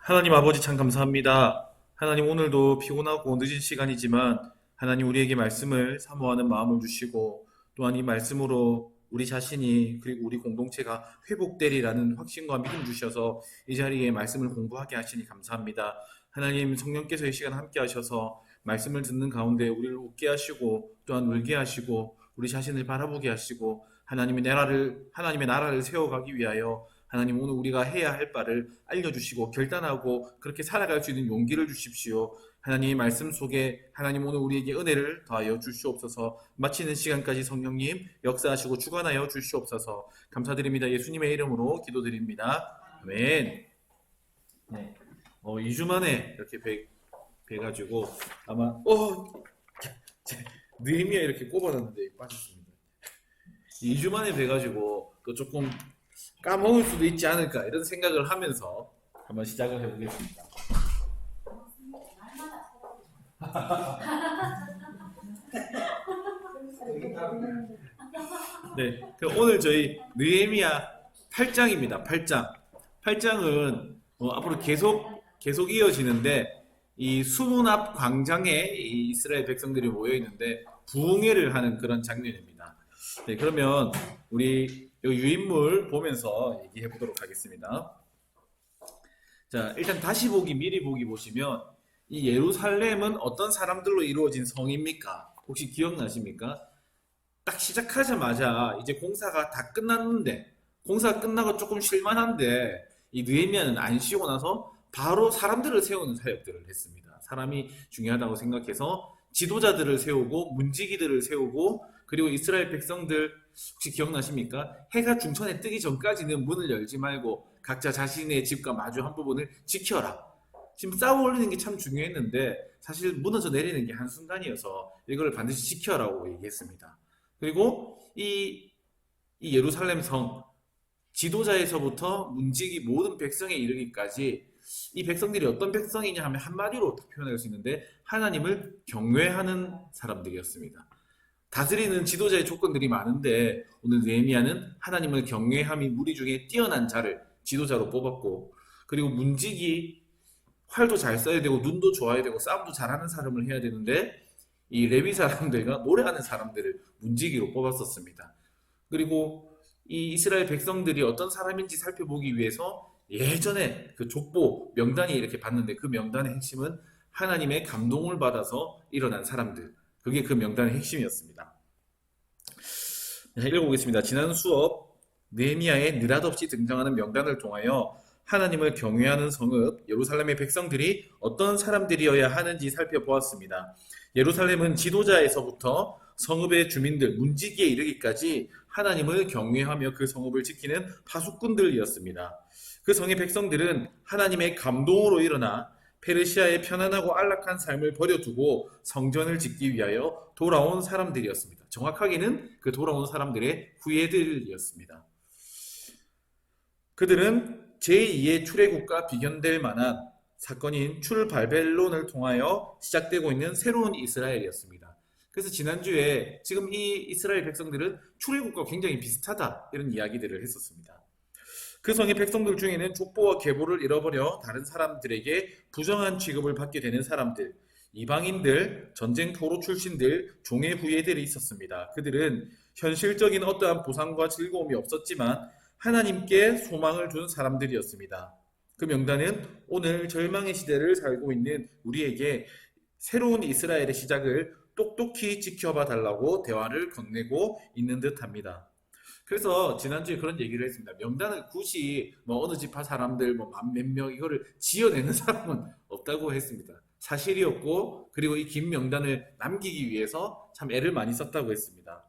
하나님 아버지 참 감사합니다. 하나님 오늘도 피곤하고 늦은 시간이지만 하나님 우리에게 말씀을 사모하는 마음을 주시고 또한 이 말씀으로 우리 자신이 그리고 우리 공동체가 회복되리라는 확신과 믿음 주셔서 이 자리에 말씀을 공부하게 하시니 감사합니다. 하나님 성령께서 이 시간 함께 하셔서 말씀을 듣는 가운데 우리를 웃게 하시고 또한 울게 하시고 우리 자신을 바라보게 하시고 하나님의 나라를 세워가기 위하여 하나님 오늘 우리가 해야 할 바를 알려주시고 결단하고 그렇게 살아갈 수 있는 용기를 주십시오. 하나님의 말씀 속에 하나님 오늘 우리에게 은혜를 더하여 주시옵소서. 마치는 시간까지 성령님 역사하시고 주관하여 주시옵소서. 감사드립니다. 예수님의 이름으로 기도드립니다. 아멘. 네. 2주 만에 이렇게 뵈가지고 아마 느헤미야 이렇게 꼽아놨는데 빠졌습니다. 2주 만에 뵈가지고 또 조금 까먹을 수도 있지 않을까 이런 생각을 하면서 한번 시작을 해보겠습니다. 네, 그럼 오늘 저희 느헤미야 8장입니다. 8장. 8장은 앞으로 계속 이어지는데 이 수문 앞 광장에 이 이스라엘 백성들이 모여 있는데 부흥회를 하는 그런 장면입니다. 네, 그러면 우리 이 유인물 보면서 얘기해 보도록 하겠습니다. 자, 일단 다시 보기, 미리 보기 보시면 이 예루살렘은 어떤 사람들로 이루어진 성입니까? 혹시 기억나십니까? 딱 시작하자마자 이제 공사가 다 끝났는데 공사가 끝나고 조금 쉴만한데 이 느헤미야는 안 쉬고 나서 바로 사람들을 세우는 사역들을 했습니다. 사람이 중요하다고 생각해서 지도자들을 세우고 문지기들을 세우고 그리고 이스라엘 백성들 혹시 기억나십니까? 해가 중천에 뜨기 전까지는 문을 열지 말고 각자 자신의 집과 마주한 부분을 지켜라. 지금 쌓아 올리는 게 참 중요했는데 사실 무너져 내리는 게 한순간이어서 이걸 반드시 지켜라고 얘기했습니다. 그리고 이 예루살렘 성 지도자에서부터 문지기 모든 백성에 이르기까지 이 백성들이 어떤 백성이냐 하면 한마디로 표현할 수 있는데 하나님을 경외하는 사람들이었습니다. 다스리는 지도자의 조건들이 많은데 오늘 느헤미야는 하나님을 경외함이 무리 중에 뛰어난 자를 지도자로 뽑았고 그리고 문지기 활도 잘 써야 되고 눈도 좋아야 되고 싸움도 잘하는 사람을 해야 되는데 이 레위 사람들과 노래하는 사람들을 문지기로 뽑았었습니다. 그리고 이 이스라엘 백성들이 어떤 사람인지 살펴보기 위해서 예전에 그 족보 명단이 이렇게 봤는데 그 명단의 핵심은 하나님의 감동을 받아서 일어난 사람들. 그게 그 명단의 핵심이었습니다. 자, 읽어보겠습니다. 지난 수업 느헤미야에 느닷없이 등장하는 명단을 통하여 하나님을 경외하는 성읍 예루살렘의 백성들이 어떤 사람들이어야 하는지 살펴보았습니다. 예루살렘은 지도자에서부터 성읍의 주민들, 문지기에 이르기까지 하나님을 경외하며 그 성읍을 지키는 파수꾼들이었습니다. 그 성의 백성들은 하나님의 감동으로 일어나 페르시아의 편안하고 안락한 삶을 버려두고 성전을 짓기 위하여 돌아온 사람들이었습니다. 정확하게는 그 돌아온 사람들의 후예들이었습니다. 그들은 제2의 출애굽과 비견될 만한 사건인 출발벨론을 통하여 시작되고 있는 새로운 이스라엘이었습니다. 그래서 지난주에 지금 이 이스라엘 백성들은 출애굽과 굉장히 비슷하다 이런 이야기들을 했었습니다. 그 성의 백성들 중에는 족보와 계보를 잃어버려 다른 사람들에게 부정한 취급을 받게 되는 사람들, 이방인들, 전쟁 포로 출신들, 종의 후예들이 있었습니다. 그들은 현실적인 어떠한 보상과 즐거움이 없었지만 하나님께 소망을 준 사람들이었습니다. 그 명단은 오늘 절망의 시대를 살고 있는 우리에게 새로운 이스라엘의 시작을 똑똑히 지켜봐 달라고 대화를 건네고 있는 듯합니다. 그래서 지난주에 그런 얘기를 했습니다. 명단을 굳이 어느 지파 사람들 몇 명 이거를 지어내는 사람은 없다고 했습니다. 사실이었고 그리고 이 긴 명단을 남기기 위해서 참 애를 많이 썼다고 했습니다.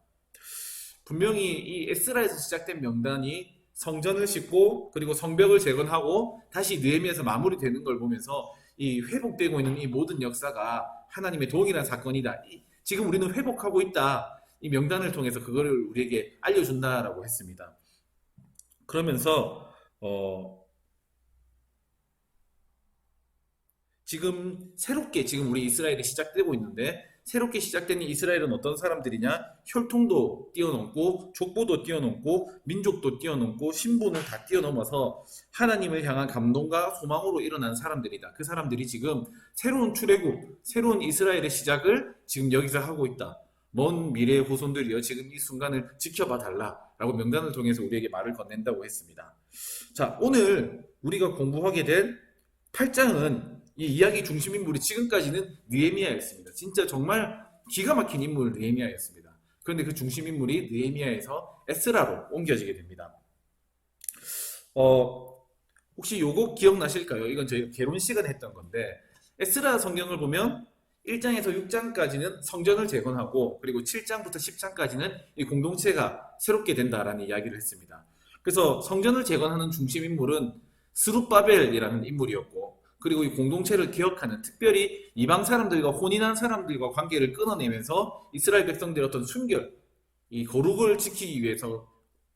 분명히 이 에스라에서 시작된 명단이 성전을 싣고 그리고 성벽을 재건하고 다시 느헤미야에서 마무리되는 걸 보면서 이 회복되고 있는 이 모든 역사가 하나님의 동일한 사건이다. 지금 우리는 회복하고 있다. 이 명단을 통해서 그거를 우리에게 알려준다라고 했습니다. 그러면서 지금 새롭게 지금 우리 이스라엘이 시작되고 있는데 새롭게 시작된 이스라엘은 어떤 사람들이냐? 혈통도 뛰어넘고 족보도 뛰어넘고 민족도 뛰어넘고 신분을 다 뛰어넘어서 하나님을 향한 감동과 소망으로 일어난 사람들이다. 그 사람들이 지금 새로운 출애굽, 새로운 이스라엘의 시작을 지금 여기서 하고 있다. 먼 미래의 후손들이여 지금 이 순간을 지켜봐 달라라고 명단을 통해서 우리에게 말을 건넨다고 했습니다. 자, 오늘 우리가 공부하게 된 8장은 이 이야기 중심 인물이 지금까지는 느헤미야였습니다. 진짜 정말 기가 막힌 인물 느헤미야였습니다. 그런데 그 중심 인물이 느헤미야에서 에스라로 옮겨지게 됩니다. 혹시 요거 기억나실까요? 이건 저희가 개론 시간에 했던 건데 에스라 성경을 보면 1장에서 6장까지는 성전을 재건하고 그리고 7장부터 10장까지는 이 공동체가 새롭게 된다라는 이야기를 했습니다. 그래서 성전을 재건하는 중심 인물은 스룹바벨이라는 인물이었고 그리고 이 공동체를 기억하는 특별히 이방 사람들과 혼인한 사람들과 관계를 끊어내면서 이스라엘 백성들의 어떤 순결, 이 거룩을 지키기 위해서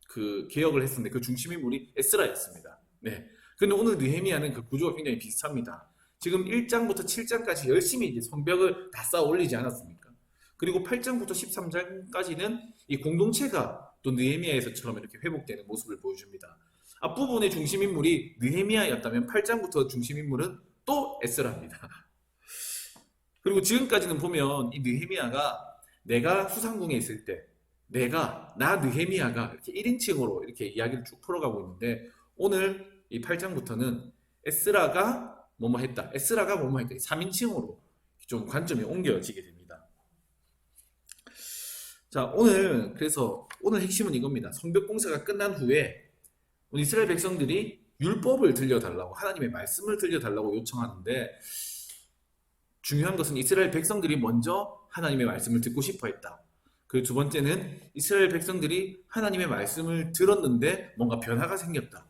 그 개혁을 했었는데 그 중심 인물이 에스라였습니다. 네. 근데 오늘 느헤미야는 그 구조가 굉장히 비슷합니다. 지금 1장부터 7장까지 열심히 이제 성벽을 다 쌓아 올리지 않았습니까? 그리고 8장부터 13장까지는 이 공동체가 또 느헤미야에서처럼 이렇게 회복되는 모습을 보여줍니다. 앞부분의 중심인물이 느헤미야였다면 8장부터 중심인물은 또 에스라입니다. 그리고 지금까지는 보면 이 느헤미야가 내가 수상궁에 있을 때 나 느헤미야가 이렇게 1인칭으로 이렇게 이야기를 쭉 풀어가고 있는데 오늘 이 8장부터는 에스라가 뭐뭐 했다. 에스라가 뭐뭐 했다. 3인칭으로 좀 관점이 옮겨지게 됩니다. 자, 그래서 오늘 핵심은 이겁니다. 성벽 공사가 끝난 후에 이스라엘 백성들이 율법을 들려달라고 하나님의 말씀을 들려달라고 요청하는데 중요한 것은 이스라엘 백성들이 먼저 하나님의 말씀을 듣고 싶어 했다. 그리고 두 번째는 이스라엘 백성들이 하나님의 말씀을 들었는데 뭔가 변화가 생겼다.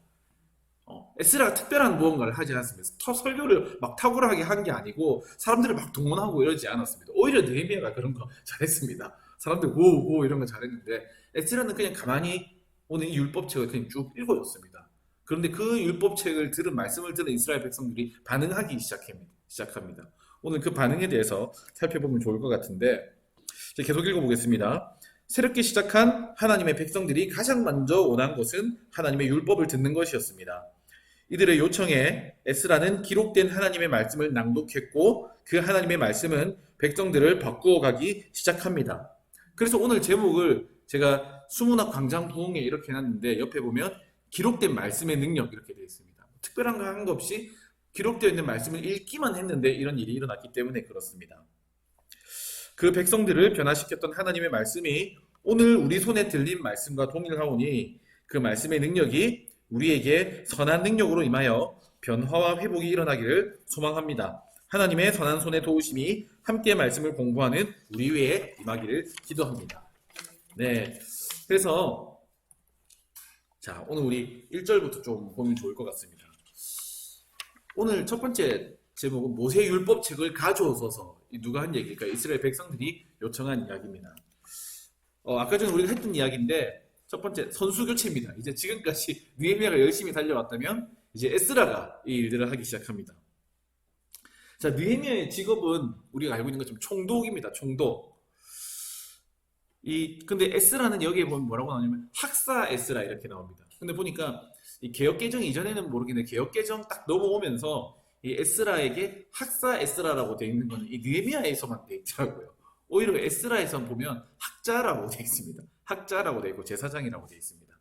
에스라가 특별한 무언가를 하지 않았습니다. 설교를 막 탁월하게 한 게 아니고 사람들을 막 동원하고 이러지 않았습니다. 오히려 느헤미야가 그런 거 잘했습니다. 사람들 오 이런 거 잘했는데 에스라는 그냥 가만히 오늘 이 율법책을 그냥 쭉 읽어줬습니다. 그런데 그 율법책을 말씀을 들은 이스라엘 백성들이 반응하기 시작합니다. 오늘 그 반응에 대해서 살펴보면 좋을 것 같은데 계속 읽어보겠습니다. 새롭게 시작한 하나님의 백성들이 가장 먼저 원한 것은 하나님의 율법을 듣는 것이었습니다. 이들의 요청에 에스라는 기록된 하나님의 말씀을 낭독했고 그 하나님의 말씀은 백성들을 바꾸어 가기 시작합니다. 그래서 오늘 제목을 제가 수문학 광장 부흥회 이렇게 해놨는데 옆에 보면 기록된 말씀의 능력 이렇게 되어 있습니다. 특별한 거 한 거 없이 기록되어 있는 말씀을 읽기만 했는데 이런 일이 일어났기 때문에 그렇습니다. 그 백성들을 변화시켰던 하나님의 말씀이 오늘 우리 손에 들린 말씀과 동일하오니 그 말씀의 능력이 우리에게 선한 능력으로 임하여 변화와 회복이 일어나기를 소망합니다. 하나님의 선한 손의 도우심이 함께 말씀을 공부하는 우리 외에 임하기를 기도합니다. 네, 그래서 자 오늘 우리 1절부터 좀 보면 좋을 것 같습니다. 오늘 첫 번째 제목은 모세 율법책을 가져오소서. 누가 한 얘기일까요? 이스라엘 백성들이 요청한 이야기입니다. 아까 전에 우리가 했던 이야기인데 첫 번째 선수교체입니다. 이제 지금까지 느헤미야가 열심히 달려왔다면 이제 에스라가 이 일들을 하기 시작합니다. 자, 느헤미야의 직업은 우리가 알고 있는 것처럼 총독입니다. 총독. 근데 에스라는 여기에 보면 뭐라고 나오냐면 학사 에스라 이렇게 나옵니다. 근데 보니까 이 개역개정 이전에는 모르겠는데 개역개정 딱 넘어오면서 이 에스라에게 학사 에스라라고 되어 있는 거는 이 느헤미야에서만 되어 있더라고요. 오히려 에스라에서 보면 학자라고 되어 있습니다. 학자라고 되어 있고 제사장이라고 되어 있습니다.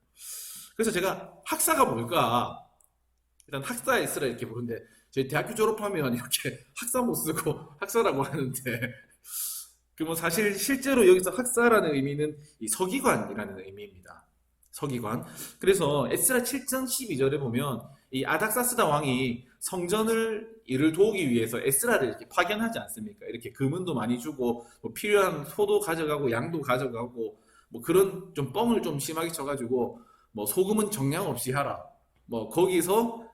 그래서 제가 학사가 뭘까? 일단 학사 에스라 이렇게 부르는데 저희 대학교 졸업하면 이렇게 학사 못 쓰고 학사라고 하는데 그 사실 실제로 여기서 학사라는 의미는 이 서기관이라는 의미입니다. 서기관. 그래서 에스라 7장 12절에 보면 이 아닥사스다 왕이 성전을 도우기 위해서 에스라를 이렇게 파견하지 않습니까? 이렇게 금은도 많이 주고 필요한 소도 가져가고 양도 가져가고 그런 좀 뻥을 좀 심하게 쳐가지고 소금은 정량 없이 하라. 거기서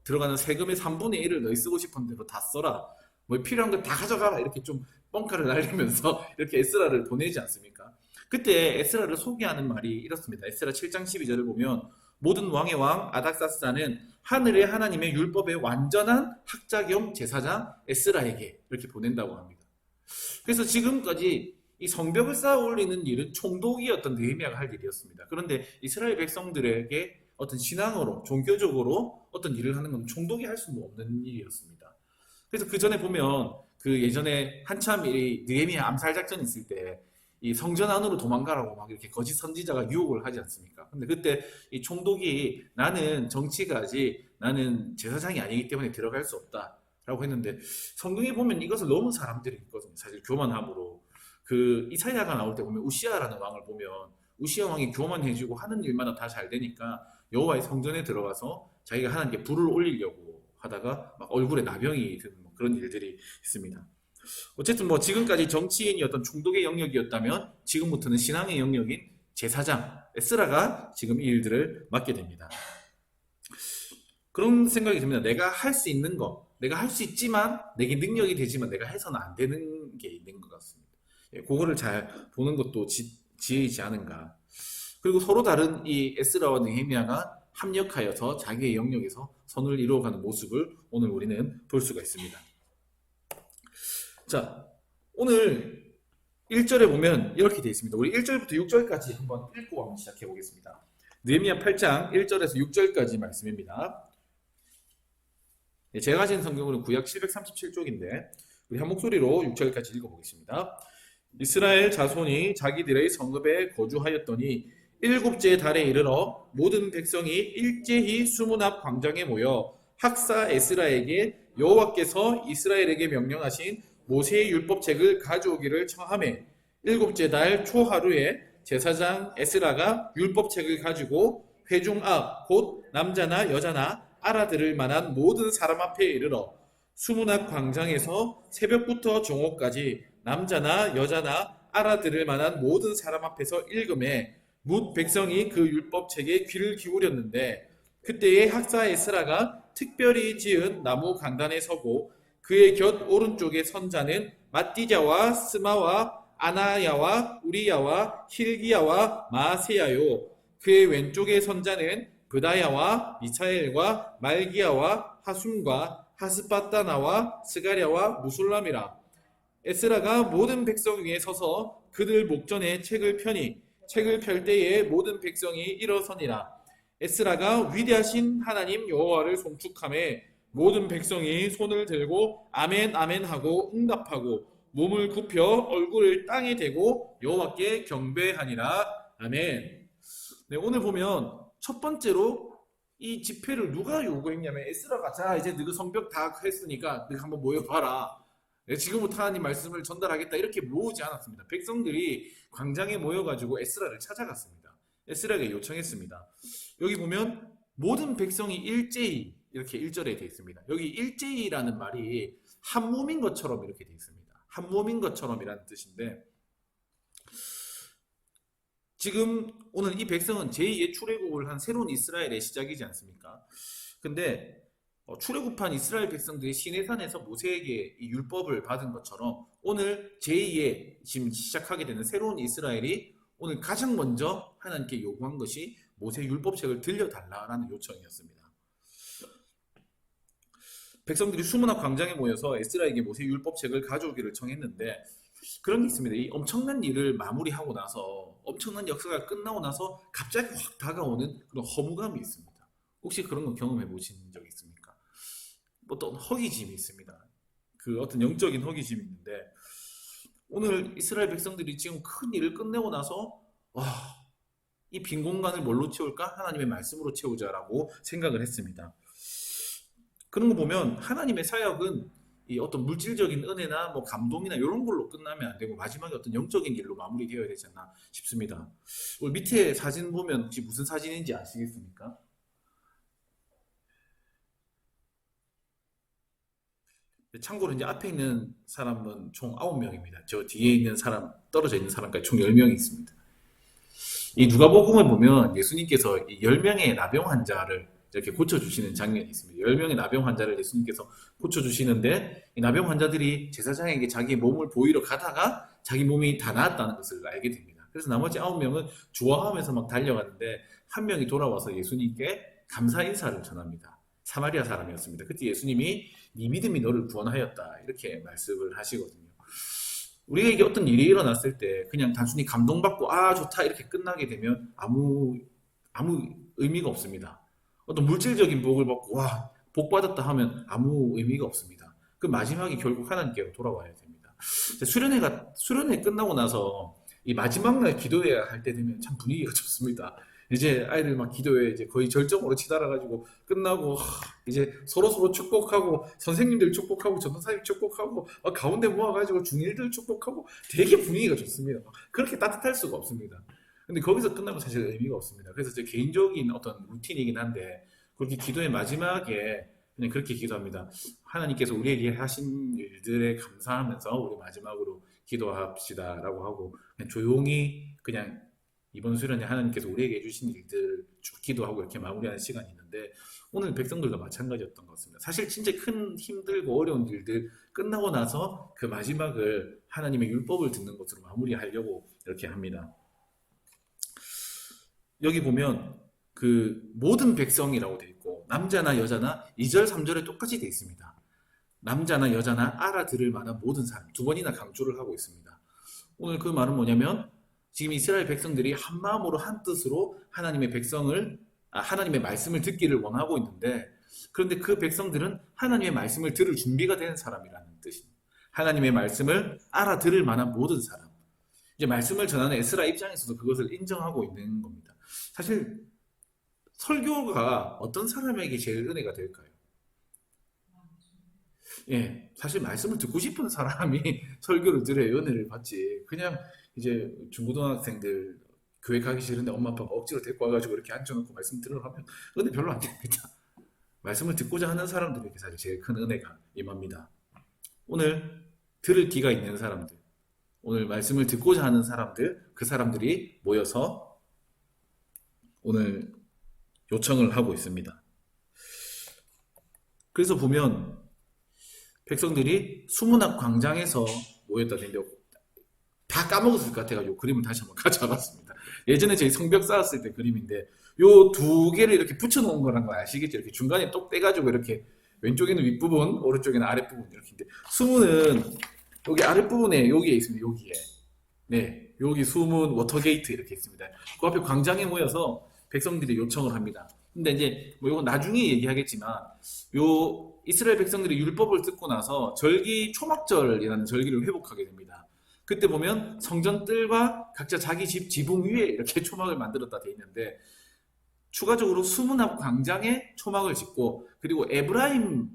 들어가는 세금의 3분의 1을 너희 쓰고 싶은 대로 다 써라. 필요한 거 다 가져가라. 이렇게 좀 뻥카를 날리면서 이렇게 에스라를 보내지 않습니까? 그때 에스라를 소개하는 말이 이렇습니다. 에스라 7장 12절을 보면 모든 왕의 왕 아닥사스다는 하늘의 하나님의 율법의 완전한 학자 겸 제사장 에스라에게 이렇게 보낸다고 합니다. 그래서 지금까지 이 성벽을 쌓아 올리는 일은 총독이었던 느헤미야가 할 일이었습니다. 그런데 이스라엘 백성들에게 어떤 신앙으로, 종교적으로 어떤 일을 하는 건 총독이 할 수 없는 일이었습니다. 그래서 그 전에 보면 그 예전에 한참 이 느헤미야 암살 작전이 있을 때 이 성전 안으로 도망가라고 막 이렇게 거짓 선지자가 유혹을 하지 않습니까? 근데 그때 이 총독이 나는 정치가지 나는 제사장이 아니기 때문에 들어갈 수 없다라고 했는데 성경에 보면 이것을 넘은 사람들이 있거든요. 사실 교만함으로 그 이사야가 나올 때 보면 우시아라는 왕을 보면 우시아 왕이 교만해지고 하는 일마다 다 잘 되니까 여호와의 성전에 들어가서 자기가 하나님께 불을 올리려고 하다가 막 얼굴에 나병이 드는 뭐 그런 일들이 있습니다. 어쨌든 뭐 지금까지 정치인이 어떤 총독의 영역이었다면 지금부터는 신앙의 영역인 제사장 에스라가 지금 이 일들을 맡게 됩니다. 그런 생각이 듭니다. 내가 할 수 있는 거, 내가 할 수 있지만 내게 능력이 되지만 내가 해서는 안 되는 게 있는 것 같습니다. 그거를 잘 보는 것도 지혜이지 않은가. 그리고 서로 다른 이 에스라와 느헤미야가 합력하여서 자기의 영역에서 선을 이루어가는 모습을 오늘 우리는 볼 수가 있습니다. 자, 오늘 1절에 보면 이렇게 되어 있습니다. 우리 1절부터 6절까지 한번 읽고 한번 시작해 보겠습니다. 느헤미야 8장 1절에서 6절까지 말씀입니다. 제가 가진 성경은 구약 737쪽인데 우리 한 목소리로 6절까지 읽어보겠습니다. 이스라엘 자손이 자기들의 성읍에 거주하였더니 일곱째 달에 이르러 모든 백성이 일제히 수문 앞 광장에 모여 학사 에스라에게 여호와께서 이스라엘에게 명령하신 모세의 율법책을 가져오기를 청하매 일곱째 달 초하루에 제사장 에스라가 율법책을 가지고 회중 앞 곧 남자나 여자나 알아들을 만한 모든 사람 앞에 이르러 수문 앞 광장에서 새벽부터 정오까지 남자나 여자나 알아들을 만한 모든 사람 앞에서 읽음에 뭇 백성이 그 율법책에 귀를 기울였는데 그때에 학사 에스라가 특별히 지은 나무 강단에 서고 그의 곁 오른쪽에 선자는 mattija와 스마와 아나야와 우리야와 힐기야와 마세야요 그의 왼쪽에 선자는 브다야와 미사엘과 말기야와 하숨과 하스바다나와 스가랴와 무술람이라. 에스라가 모든 백성 위에 서서 그들 목전에 책을 펴니 책을 펼 때에 모든 백성이 일어서니라. 에스라가 위대하신 하나님 여호와를 송축하며 모든 백성이 손을 들고 아멘 아멘 하고 응답하고 몸을 굽혀 얼굴을 땅에 대고 여호와께 경배하니라. 아멘. 네, 오늘 보면 첫 번째로 이 집회를 누가 요구했냐면 에스라가 자 이제 너희 성벽 다 했으니까 너희 한번 모여봐라. 지금부터 하나님 말씀을 전달하겠다 이렇게 모으지 않았습니다. 백성들이 광장에 모여가지고 에스라를 찾아갔습니다. 에스라에게 요청했습니다. 여기 보면 모든 백성이 일제히 이렇게 1절에 되어 있습니다. 여기 일제히라는 말이 한 몸인 것처럼 이렇게 되어 있습니다. 한 몸인 것처럼이라는 뜻인데 지금 오늘 이 백성은 제2의 출애굽을 한 새로운 이스라엘의 시작이지 않습니까? 근데 출애굽한 이스라엘 백성들이 시내산에서 모세에게 이 율법을 받은 것처럼 오늘 제2의 지금 시작하게 되는 새로운 이스라엘이 오늘 가장 먼저 하나님께 요구한 것이 모세 율법책을 들려달라라는 요청이었습니다. 백성들이 수문 앞 광장에 모여서 에스라에게 모세 율법책을 가져오기를 청했는데 그런 게 있습니다. 이 엄청난 일을 마무리하고 나서 엄청난 역사가 끝나고 나서 갑자기 확 다가오는 그런 허무감이 있습니다. 혹시 그런 거 경험해 보신 적 있습니까? 어떤 허기짐이 있습니다. 그 어떤 영적인 허기짐이 있는데 오늘 이스라엘 백성들이 지금 큰 일을 끝내고 나서 이 빈 공간을 뭘로 채울까? 하나님의 말씀으로 채우자라고 생각을 했습니다. 그런 거 보면 하나님의 사역은 이 어떤 물질적인 은혜나 뭐 감동이나 이런 걸로 끝나면 안 되고 마지막에 어떤 영적인 일로 마무리되어야 되지 않나 싶습니다. 우리 밑에 사진 보면 혹시 무슨 사진인지 아시겠습니까? 참고로 이제 앞에 있는 사람은 총 9명입니다. 저 뒤에 있는 사람, 떨어져 있는 사람까지 총 10명이 있습니다. 이 누가복음을 보면 예수님께서 이 10명의 나병 환자를 이렇게 고쳐주시는 장면이 있습니다. 10명의 나병 환자를 예수님께서 고쳐주시는데 이 나병 환자들이 제사장에게 자기 몸을 보이러 가다가 자기 몸이 다 나았다는 것을 알게 됩니다. 그래서 나머지 9명은 좋아하면서 막 달려가는데 한 명이 돌아와서 예수님께 감사 인사를 전합니다. 사마리아 사람이었습니다. 그때 예수님이 네 믿음이 너를 구원하였다 이렇게 말씀을 하시거든요. 우리에게 어떤 일이 일어났을 때 그냥 단순히 감동받고 아 좋다 이렇게 끝나게 되면 아무 의미가 없습니다. 어떤 물질적인 복을 받고 와 복 받았다 하면 아무 의미가 없습니다. 그 마지막이 결국 하나님께로 돌아와야 됩니다. 수련회 끝나고 나서 이 마지막 날 기도해야 할 때 되면 참 분위기가 좋습니다. 이제 아이들 막 기도회 이제 거의 절정으로 치달아가지고 끝나고 이제 서로 축복하고 선생님들 축복하고 전도사님 축복하고 가운데 모아가지고 중일들 축복하고 되게 분위기가 좋습니다. 그렇게 따뜻할 수가 없습니다. 근데 거기서 끝나면 사실 의미가 없습니다. 그래서 제 개인적인 어떤 루틴이긴 한데 그렇게 기도의 마지막에 그냥 그렇게 기도합니다. 하나님께서 우리에게 하신 일들에 감사하면서 우리 마지막으로 기도합시다라고 하고 그냥 조용히 그냥 이번 수련회 하나님께서 우리에게 해주신 일들 쭉 기도하고 이렇게 마무리하는 시간이 있는데 오늘 백성들도 마찬가지였던 것 같습니다. 사실 진짜 큰 힘들고 어려운 일들 끝나고 나서 그 마지막을 하나님의 율법을 듣는 것으로 마무리하려고 이렇게 합니다. 여기 보면 그 모든 백성이라고 되어 있고 남자나 여자나 2절 3절에 똑같이 되어 있습니다. 남자나 여자나 알아들을 만한 모든 사람 두 번이나 강조를 하고 있습니다. 오늘 그 말은 뭐냐면 지금 이스라엘 백성들이 한 마음으로 한 뜻으로 하나님의 말씀을 듣기를 원하고 있는데 그런데 그 백성들은 하나님의 말씀을 들을 준비가 된 사람이라는 뜻입니다. 하나님의 말씀을 알아들을 만한 모든 사람. 이제 말씀을 전하는 에스라 입장에서도 그것을 인정하고 있는 겁니다. 사실 설교가 어떤 사람에게 제일 은혜가 될까요? 예, 사실 말씀을 듣고 싶은 사람이 설교를 들어야 은혜를 받지. 그냥 이제 중고등학생들 교회 가기 싫은데 엄마 아빠가 억지로 데리고 와가지고 이렇게 앉혀놓고 말씀 들으러 하면 은혜 별로 안 됩니다. 말씀을 듣고자 하는 사람들에게 사실 제일 큰 은혜가 임합니다. 오늘 들을 귀가 있는 사람들, 오늘 말씀을 듣고자 하는 사람들, 그 사람들이 모여서 오늘 요청을 하고 있습니다. 그래서 보면 백성들이 수문학 광장에서 모였다 되는데 다 까먹었을 것 같아가지고 그림을 다시 한번 가져와봤습니다. 예전에 저희 성벽 쌓았을 때 그림인데 요 두 개를 이렇게 붙여놓은 거란 거 아시겠죠? 이렇게 중간에 똑 떼가지고 이렇게 왼쪽에는 윗부분, 오른쪽에는 아랫부분 이렇게. 수문은 여기 아랫부분에 여기에 있습니다. 여기에. 네, 여기 수문 워터게이트 이렇게 있습니다. 그 앞에 광장에 모여서 백성들이 요청을 합니다. 근데 이제 뭐 이건 나중에 얘기하겠지만 요 이스라엘 백성들이 율법을 듣고 나서 절기 초막절이라는 절기를 회복하게 됩니다. 그때 보면 성전뜰과 각자 자기 집 지붕 위에 이렇게 초막을 만들었다 돼 있는데 추가적으로 수문 앞 광장에 초막을 짓고 그리고 에브라임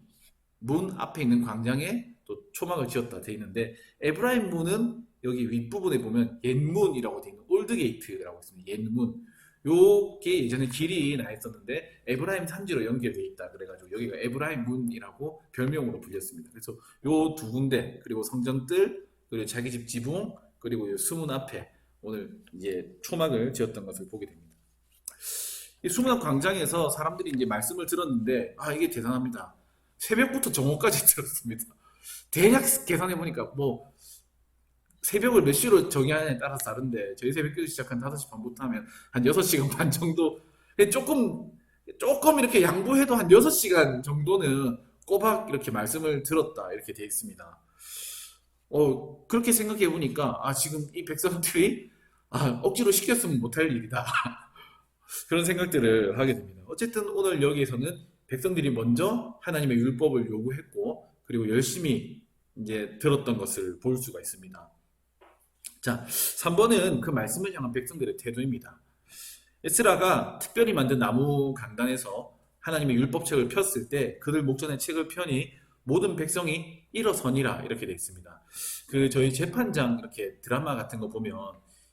문 앞에 있는 광장에 또 초막을 지었다 돼 있는데 에브라임 문은 여기 윗부분에 보면 옛문이라고 돼 있는 올드게이트라고 있습니다. 옛문. 요게 예전에 길이 나 있었는데 에브라임 산지로 연결되어 있다 그래가지고 여기가 에브라임 문이라고 별명으로 불렸습니다. 그래서 요 두 군데 그리고 성전뜰 그리고 자기 집 지붕 그리고 요 수문 앞에 오늘 이제 초막을 지었던 것을 보게 됩니다. 이 수문 앞 광장에서 사람들이 이제 말씀을 들었는데 이게 대단합니다. 새벽부터 정오까지 들었습니다. 대략 계산해 보니까 뭐 새벽을 몇 시로 정의하느냐에 따라서 다른데 저희 새벽기도 시작한 5시 반부터 하면 한 6시간 반 정도 조금 이렇게 양보해도 한 6시간 정도는 꼬박 이렇게 말씀을 들었다 이렇게 되어 있습니다. 그렇게 생각해 보니까 지금 이 백성들이 억지로 시켰으면 못할 일이다 그런 생각들을 하게 됩니다. 어쨌든 오늘 여기에서는 백성들이 먼저 하나님의 율법을 요구했고 그리고 열심히 이제 들었던 것을 볼 수가 있습니다. 자, 3번은 그 말씀을 향한 백성들의 태도입니다. 에스라가 특별히 만든 나무 강단에서 하나님의 율법책을 폈을 때 그들 목전에 책을 펴니 모든 백성이 일어서니라 이렇게 되어 있습니다. 그 저희 재판장 이렇게 드라마 같은 거 보면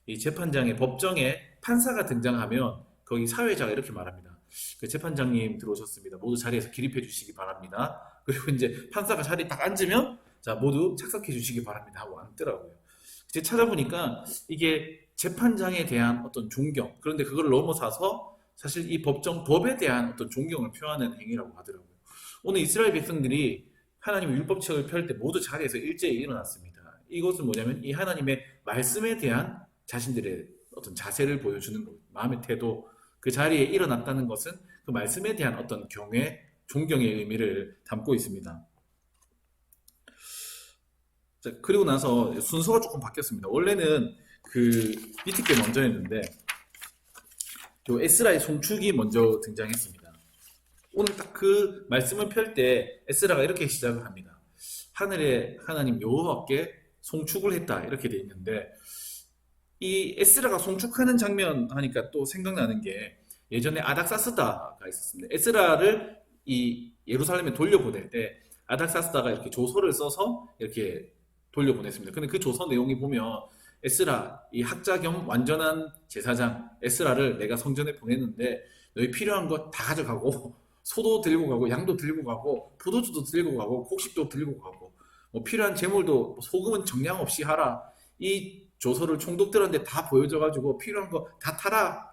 이 재판장의 법정에 판사가 등장하면 거기 사회자가 이렇게 말합니다. 그 재판장님 들어오셨습니다. 모두 자리에서 기립해 주시기 바랍니다. 그리고 이제 판사가 자리에 딱 앉으면 자 모두 착석해 주시기 바랍니다 하고 앉더라고요. 이제 찾아보니까 이게 재판장에 대한 어떤 존경 그런데 그걸 넘어서서 사실 이 법에 대한 어떤 존경을 표하는 행위라고 하더라고요. 오늘 이스라엘 백성들이 하나님의 율법책을 펼 때 모두 자리에서 일제히 일어났습니다. 이것은 뭐냐면 이 하나님의 말씀에 대한 자신들의 어떤 자세를 보여주는 것, 마음의 태도, 그 자리에 일어났다는 것은 그 말씀에 대한 어떤 경외, 존경의 의미를 담고 있습니다. 자, 그리고 나서 순서가 조금 바뀌었습니다. 원래는 그 밑에 게 먼저 했는데 요 에스라의 송축이 먼저 등장했습니다. 오늘 딱 그 말씀을 펼 때 에스라가 이렇게 시작을 합니다. 하늘의 하나님 여호와께 송축을 했다 이렇게 돼 있는데 이 에스라가 송축하는 장면 하니까 또 생각나는 게 예전에 아닥사스다가 있었습니다. 에스라를 이 예루살렘에 돌려보낼 때 아닥사스다가 이렇게 조서를 써서 이렇게 돌려보냈습니다. 근데 그 조서 내용이 보면 에스라 이 학자 겸 완전한 제사장 에스라를 내가 성전에 보냈는데 너희 필요한 거 다 가져가고 소도 들고 가고 양도 들고 가고 포도주도 들고 가고 곡식도 들고 가고 뭐 필요한 재물도 소금은 정량 없이 하라. 이 조서를 총독들한테 다 보여줘가지고 필요한 거 다 타라.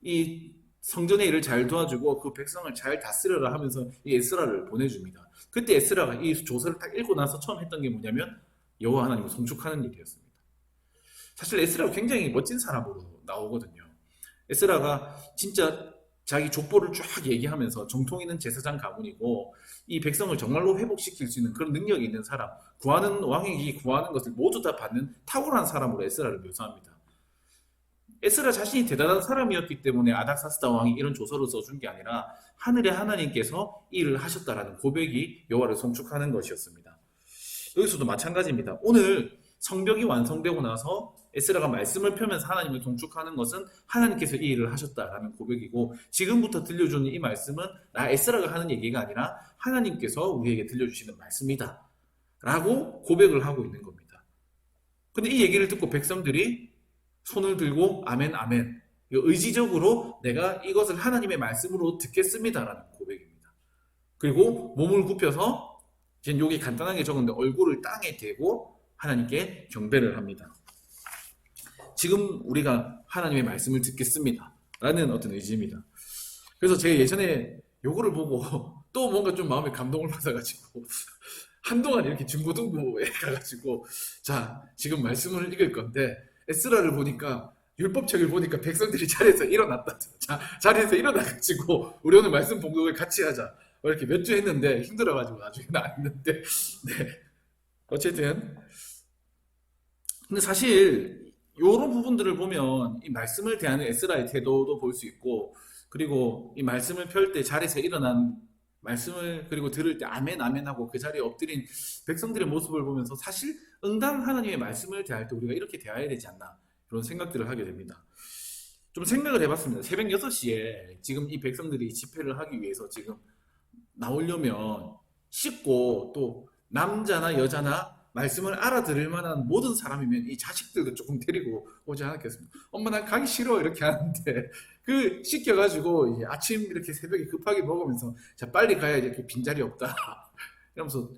이 성전의 일을 잘 도와주고 그 백성을 잘 다스려라 하면서 이 에스라를 보내줍니다. 그때 에스라가 이 조서를 딱 읽고 나서 처음 했던 게 뭐냐면 여호와 하나님을 송축하는 일이었습니다. 사실 에스라가 굉장히 멋진 사람으로 나오거든요. 에스라가 진짜 자기 족보를 쫙 얘기하면서 정통 있는 제사장 가문이고 이 백성을 정말로 회복시킬 수 있는 그런 능력이 있는 사람, 구하는 왕에게 구하는 것을 모두 다 받는 탁월한 사람으로 에스라를 묘사합니다. 에스라 자신이 대단한 사람이었기 때문에 아닥사스다 왕이 이런 조서를 써준 게 아니라 하늘의 하나님께서 이 일을 하셨다라는 고백이 여호와를 송축하는 것이었습니다. 여기서도 마찬가지입니다. 오늘 성벽이 완성되고 나서 에스라가 말씀을 펴면서 하나님을 송축하는 것은 하나님께서 이 일을 하셨다라는 고백이고 지금부터 들려주는 이 말씀은 나 에스라가 하는 얘기가 아니라 하나님께서 우리에게 들려주시는 말씀이다 라고 고백을 하고 있는 겁니다. 근데 이 얘기를 듣고 백성들이 손을 들고 아멘 아멘 의지적으로 내가 이것을 하나님의 말씀으로 듣겠습니다라는 고백입니다. 그리고 몸을 굽혀서 지금 여기 간단하게 적었는데 얼굴을 땅에 대고 하나님께 경배를 합니다. 지금 우리가 하나님의 말씀을 듣겠습니다 라는 어떤 의지입니다. 그래서 제가 예전에 요거를 보고 또 뭔가 좀 마음에 감동을 받아가지고 한동안 이렇게 중고등부에 가가지고 자 지금 말씀을 읽을 건데 에스라를 보니까 율법책을 보니까 백성들이 자리에서 일어났다. 자, 자리에서 일어나가지고 우리 오늘 말씀 봉독을 같이 하자. 이렇게 몇 주 했는데 힘들어가지고 나중에는 안 했는데 네. 어쨌든 근데 사실 이런 부분들을 보면 이 말씀을 대하는 에스라의 태도도 볼 수 있고 그리고 이 말씀을 펼 때 자리에서 일어난 말씀을 그리고 들을 때 아멘 아멘 하고 그 자리에 엎드린 백성들의 모습을 보면서 사실 응당 하나님의 말씀을 대할 때 우리가 이렇게 대해야 되지 않나 그런 생각들을 하게 됩니다. 좀 생각을 해봤습니다. 새벽 6시에 지금 이 백성들이 집회를 하기 위해서 지금 나오려면 씻고 또 남자나 여자나 말씀을 알아들을 만한 모든 사람이면 이 자식들도 조금 데리고 오지 않았겠습니까? 엄마 나 가기 싫어 이렇게 하는데 그 씻겨가지고 이제 아침 이렇게 새벽에 급하게 먹으면서 자 빨리 가야지 이렇게 빈자리 없다 이러면서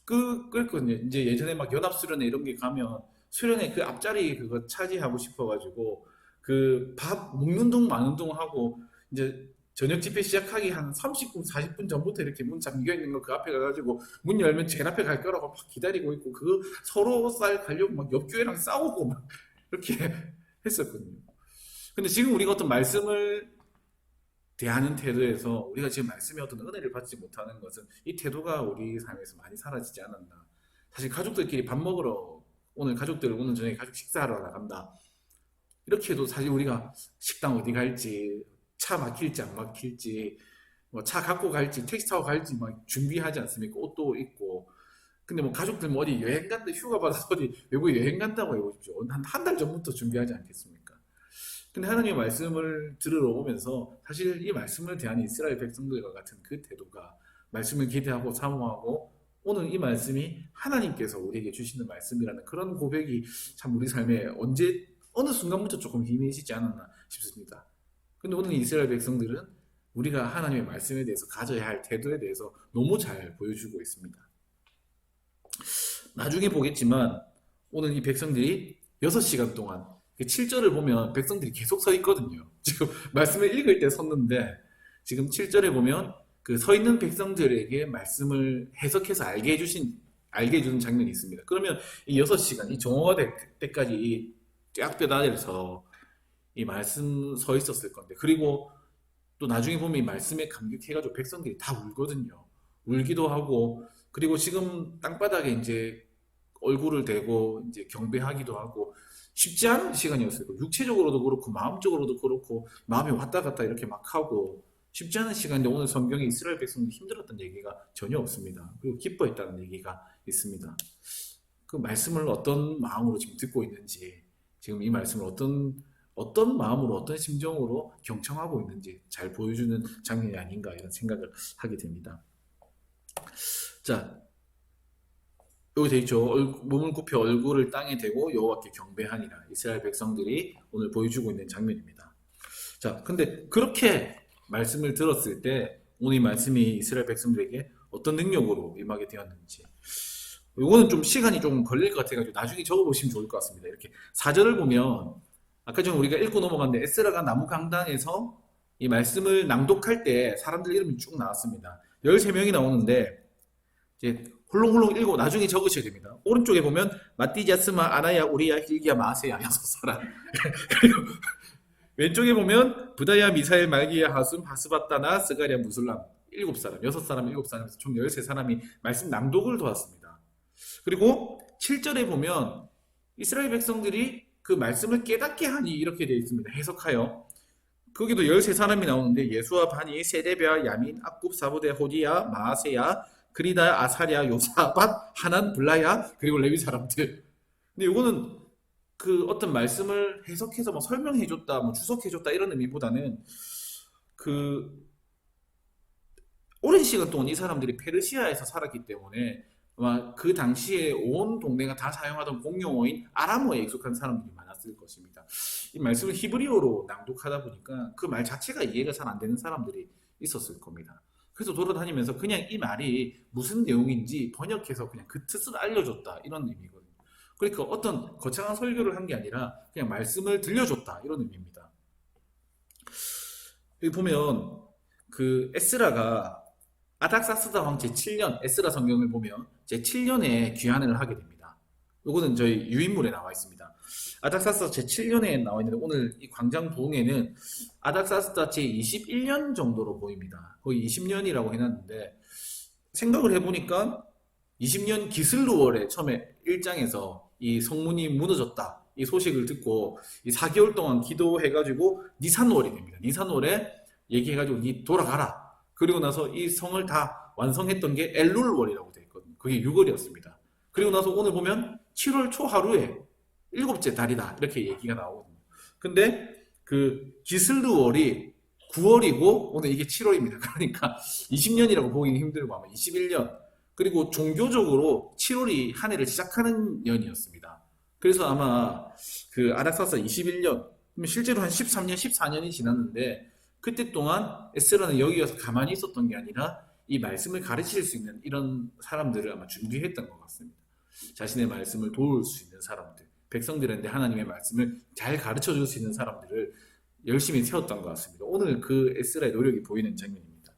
그랬거든요. 이제 예전에 막 연합수련회 이런 게 가면 수련회 그 앞자리 그거 차지하고 싶어가지고 그 밥 먹는 동 마는 동 하고 이제 저녁 집회 시작하기 한 30분, 40분 전부터 이렇게 문 잠겨 있는 거 그 앞에 가가지고 문 열면 제일 앞에 갈 거라고 막 기다리고 있고 그 서로 가려고 막 옆교회랑 싸우고 막 이렇게 했었거든요. 근데 지금 우리가 어떤 말씀을 대하는 태도에서 우리가 지금 말씀의 어떤 은혜를 받지 못하는 것은 이 태도가 우리 삶에서 많이 사라지지 않았나. 사실 가족들끼리 밥 먹으러 오늘 가족들 오늘 저녁에 가족 식사하러 나간다. 이렇게 해도 사실 우리가 식당 어디 갈지 차 막힐지 안 막힐지 뭐 차 갖고 갈지 택시 타고 갈지 막 준비하지 않습니까? 옷도 입고 근데 뭐 가족들 뭐 어디 여행 간다 휴가 받아서 어디 외국에 여행 간다고 해보십시오. 한 달 전부터 준비하지 않겠습니까? 근데 하나님의 말씀을 들으러 오면서 사실 이 말씀을 대한 이스라엘 백성들과 같은 그 태도가 말씀을 기대하고 사모하고 오늘 이 말씀이 하나님께서 우리에게 주시는 말씀이라는 그런 고백이 참 우리 삶에 언제 어느 순간부터 조금 희미해지지 않았나 싶습니다. 근데 오늘 이스라엘 백성들은 우리가 하나님의 말씀에 대해서 가져야 할 태도에 대해서 너무 잘 보여주고 있습니다. 나중에 보겠지만 오늘 이 백성들이 6시간 동안 7절을 보면 백성들이 계속 서 있거든요. 지금 말씀을 읽을 때 섰는데 지금 7절에 보면 그 서 있는 백성들에게 말씀을 해석해서 알게 해주는 장면이 있습니다. 그러면 이 6시간, 이 정오가 될 때까지 이 쫙뼈다리에서 이 말씀 서 있었을 건데 그리고 또 나중에 보면 이 말씀에 감격해가지고 백성들이 다 울거든요. 울기도 하고 그리고 지금 땅바닥에 이제 얼굴을 대고 이제 경배하기도 하고 쉽지 않은 시간이었어요. 육체적으로도 그렇고 마음적으로도 그렇고 마음이 왔다 갔다 이렇게 막 하고 쉽지 않은 시간인데 오늘 성경에 이스라엘 백성이 힘들었던 얘기가 전혀 없습니다. 그리고 기뻐했다는 얘기가 있습니다. 그 말씀을 어떤 마음으로 지금 듣고 있는지, 지금 이 말씀을 어떤 마음으로, 어떤 심정으로 경청하고 있는지 잘 보여주는 장면이 아닌가 이런 생각을 하게 됩니다. 자, 여기 돼 있죠. 몸을 굽혀 얼굴을 땅에 대고 여호와께 경배하니라. 이스라엘 백성들이 오늘 보여주고 있는 장면입니다. 자, 근데 그렇게 말씀을 들었을 때 오늘 이 말씀이 이스라엘 백성들에게 어떤 능력으로 임하게 되었는지, 이거는 좀 시간이 좀 걸릴 것 같아가지고 나중에 적어보시면 좋을 것 같습니다. 이렇게 4절을 보면 아까 전에 우리가 읽고 넘어갔는데 에스라가 나무 강당에서 이 말씀을 낭독할 때 사람들 이름이 쭉 나왔습니다. 13명이 나오는데 이제 홀롱홀롱 읽고 나중에 적으셔야 됩니다. 오른쪽에 보면 마띠자스마, 아나야, 우리야, hil기야, 마아세야 6사람. 그리고 왼쪽에 보면 부다야, 미사엘, 말기야, 하순, 바스바따나, 스가랴, 무술람 7사람, 6사람, 7사람에서 총 13사람이 말씀 낭독을 도왔습니다. 그리고 7절에 보면 이스라엘 백성들이 그 말씀을 깨닫게 하니 이렇게 되어 있습니다. 해석하여. 거기도 13사람이 나오는데 예수아, 바니, 세데베아, 야민, 악굽, 사부데, 호디야, 마아세야, 그리다, 아사랴, 요사밭, 하난, 블라야, 그리고 레위 사람들. 근데 이거는 그 어떤 말씀을 해석해서 뭐 설명해줬다, 뭐 주석해줬다 이런 의미보다는 그 오랜 시간 동안 이 사람들이 페르시아에서 살았기 때문에 아마 그 당시에 온 동네가 다 사용하던 공용어인 아람어에 익숙한 사람들이 많았을 것입니다. 이 말씀을 히브리어로 낭독하다 보니까 그 말 자체가 이해가 잘 안 되는 사람들이 있었을 겁니다. 그래서 돌아다니면서 그냥 이 말이 무슨 내용인지 번역해서 그냥 그 뜻을 알려줬다 이런 의미거든요. 그러니까 어떤 거창한 설교를 한 게 아니라 그냥 말씀을 들려줬다 이런 의미입니다. 여기 보면 그 에스라가 아닥사스다 왕 제7년 에스라 성경을 보면 제7년에 귀환을 하게 됩니다. 이거는 저희 유인물에 나와 있습니다. 아닥사스다 제7년에 나와 있는데 오늘 이 광장 부흥에는 아닥사스다 제21년 정도로 보입니다. 거의 20년이라고 해놨는데 생각을 해보니까 20년 기슬루월에 처음에 1장에서 이 성문이 무너졌다 이 소식을 듣고 이 4개월 동안 기도해가지고 니산월이 됩니다. 니산월에 얘기해가지고 니 돌아가라. 그리고 나서 이 성을 다 완성했던 게 엘룰월이라고 되어 있거든요. 그게 6월이었습니다. 그리고 나서 오늘 보면 7월 초 하루에 7째 달이다 이렇게 얘기가 나오거든요. 근데 그 기슬루월이 9월이고 오늘 이게 7월입니다. 그러니까 20년이라고 보기 힘들고 아마 21년 그리고 종교적으로 7월이 한 해를 시작하는 년이었습니다. 그래서 아마 그 아닥사스 21년 실제로 한 13년, 14년이 지났는데 그때 동안 에스라는 여기 와서 가만히 있었던 게 아니라 이 말씀을 가르칠 수 있는 이런 사람들을 아마 준비했던 것 같습니다. 자신의 말씀을 도울 수 있는 사람들, 백성들한테 하나님의 말씀을 잘 가르쳐 줄 수 있는 사람들을 열심히 세웠던 것 같습니다. 오늘 그 에스라의 노력이 보이는 장면입니다.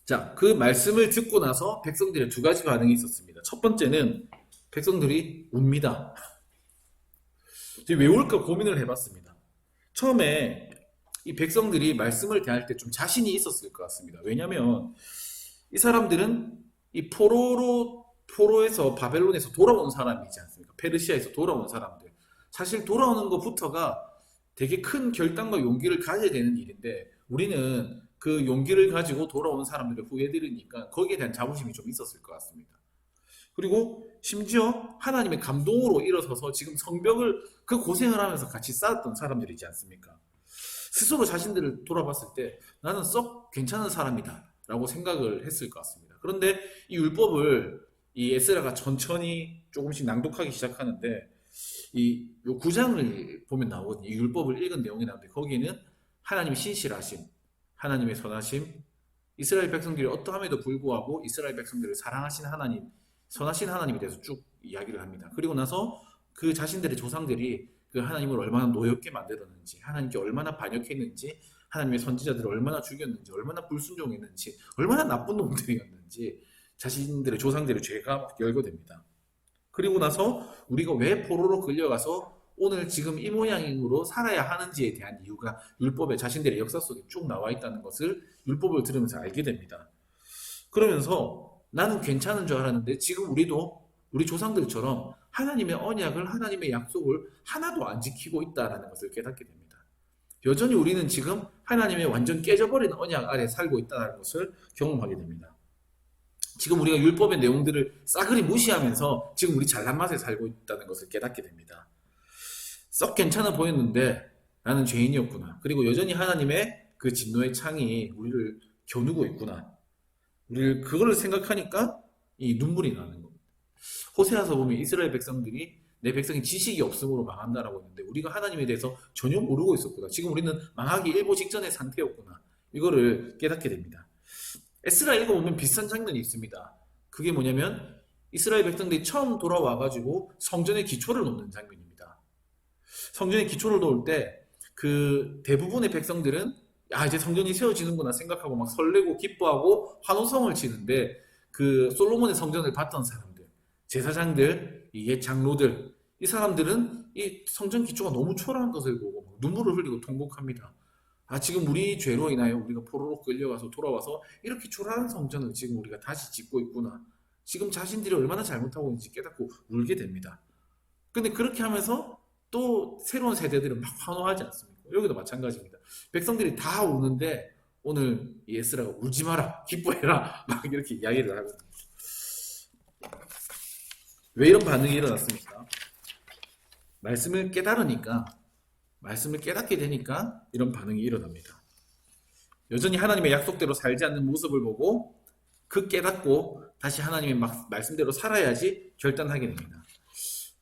자, 그 말씀을 듣고 나서 백성들의 두 가지 반응이 있었습니다. 첫 번째는 백성들이 웁니다. 왜 울까 고민을 해봤습니다. 처음에 이 백성들이 말씀을 대할 때 좀 자신이 있었을 것 같습니다. 왜냐하면 이 사람들은 이 포로에서 바벨론에서 돌아온 사람이지 않습니까? 페르시아에서 돌아온 사람들. 사실 돌아오는 것부터가 되게 큰 결단과 용기를 가져야 되는 일인데 우리는 그 용기를 가지고 돌아온 사람들을 후회드리니까 거기에 대한 자부심이 좀 있었을 것 같습니다. 그리고 심지어 하나님의 감동으로 일어서서 지금 성벽을 그 고생을 하면서 같이 쌓았던 사람들이지 않습니까? 스스로 자신들을 돌아봤을 때 나는 썩 괜찮은 사람이다 라고 생각을 했을 것 같습니다. 그런데 이 율법을 이 에스라가 천천히 조금씩 낭독하기 시작하는데 이 9장을 보면 나오거든요. 이 율법을 읽은 내용이 나오는데 거기에는 하나님의 신실하심, 하나님의 선하심, 이스라엘 백성들이 어떠함에도 불구하고 이스라엘 백성들을 사랑하신 하나님, 선하신 하나님에 대해서 쭉 이야기를 합니다. 그리고 나서 그 자신들의 조상들이 그 하나님을 얼마나 노엽게 만들었는지, 하나님께 얼마나 반역했는지, 하나님의 선지자들을 얼마나 죽였는지, 얼마나 불순종했는지, 얼마나 나쁜 놈들이었는지 자신들의 조상들의 죄가 열거됩니다. 그리고 나서 우리가 왜 포로로 끌려가서 오늘 지금 이 모양으로 살아야 하는지에 대한 이유가 율법에 자신들의 역사 속에 쭉 나와 있다는 것을 율법을 들으면서 알게 됩니다. 그러면서 나는 괜찮은 줄 알았는데 지금 우리도 우리 조상들처럼 하나님의 언약을, 하나님의 약속을 하나도 안 지키고 있다는 것을 깨닫게 됩니다. 여전히 우리는 지금 하나님의 완전 깨져버린 언약 아래 살고 있다는 것을 경험하게 됩니다. 지금 우리가 율법의 내용들을 싸그리 무시하면서 지금 우리 잘난 맛에 살고 있다는 것을 깨닫게 됩니다. 썩 괜찮아 보였는데 나는 죄인이었구나. 그리고 여전히 하나님의 그 진노의 창이 우리를 겨누고 있구나. 우리를 그걸 생각하니까 이 눈물이 나는 겁니다. 호세아서 보면 이스라엘 백성들이 내 백성이 지식이 없음으로 망한다라고 했는데 우리가 하나님에 대해서 전혀 모르고 있었구나. 지금 우리는 망하기 일보 직전의 상태였구나. 이거를 깨닫게 됩니다. 에스라 읽어보면 비슷한 장면이 있습니다. 그게 뭐냐면 이스라엘 백성들이 처음 돌아와가지고 성전의 기초를 놓는 장면입니다. 성전의 기초를 놓을 때 그 대부분의 백성들은 이제 성전이 세워지는구나 생각하고 막 설레고 기뻐하고 환호성을 치는데 그 솔로몬의 성전을 봤던 사람들, 제사장들, 이 옛 장로들, 이 사람들은 이 성전 기초가 너무 초라한 것을 보고 눈물을 흘리고 통곡합니다. 지금 우리 죄로 인하여 우리가 포로로 끌려가서 돌아와서 이렇게 초라한 성전을 지금 우리가 다시 짓고 있구나. 지금 자신들이 얼마나 잘못하고 있는지 깨닫고 울게 됩니다. 근데 그렇게 하면서 또 새로운 세대들은 막 환호하지 않습니까? 여기도 마찬가지입니다. 백성들이 다 우는데 오늘 에스라가 울지 마라, 기뻐해라 막 이렇게 이야기를 하거든요. 왜 이런 반응이 일어났습니까? 말씀을 깨달으니까, 말씀을 깨닫게 되니까 이런 반응이 일어납니다. 여전히 하나님의 약속대로 살지 않는 모습을 보고 그 깨닫고 다시 하나님의 말씀대로 살아야지 결단하게 됩니다.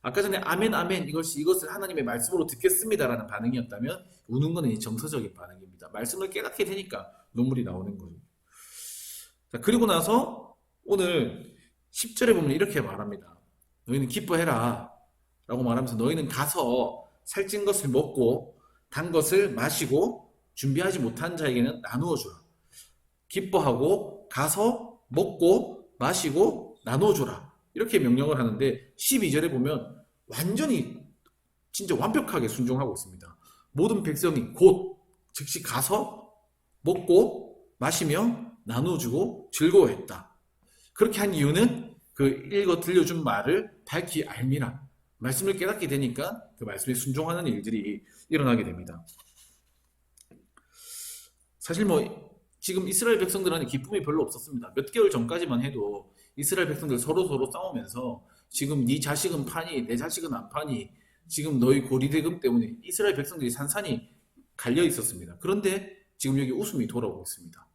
아까 전에 아멘 아멘 이것을 하나님의 말씀으로 듣겠습니다라는 반응이었다면 우는 것은 정서적인 반응입니다. 말씀을 깨닫게 되니까 눈물이 나오는 거예요. 자, 그리고 나서 오늘 10절에 보면 이렇게 말합니다. 너희는 기뻐해라 라고 말하면서 너희는 가서 살찐 것을 먹고 단 것을 마시고 준비하지 못한 자에게는 나누어 주라. 기뻐하고 가서 먹고 마시고 나누어 주라. 이렇게 명령을 하는데 12절에 보면 완전히 진짜 완벽하게 순종하고 있습니다. 모든 백성이 곧 즉시 가서 먹고 마시며 나누어주고 즐거워했다. 그렇게 한 이유는 그 읽어 들려준 말을 밝히 알미라. 말씀을 깨닫게 되니까 그 말씀에 순종하는 일들이 일어나게 됩니다. 사실 지금 이스라엘 백성들한테 기쁨이 별로 없었습니다. 몇 개월 전까지만 해도 이스라엘 백성들 서로 싸우면서 지금 네 자식은 파니 내 자식은 안 파니 지금 너희 고리대금 때문에 이스라엘 백성들이 산산이 갈려 있었습니다. 그런데 지금 여기 웃음이 돌아오고 있습니다.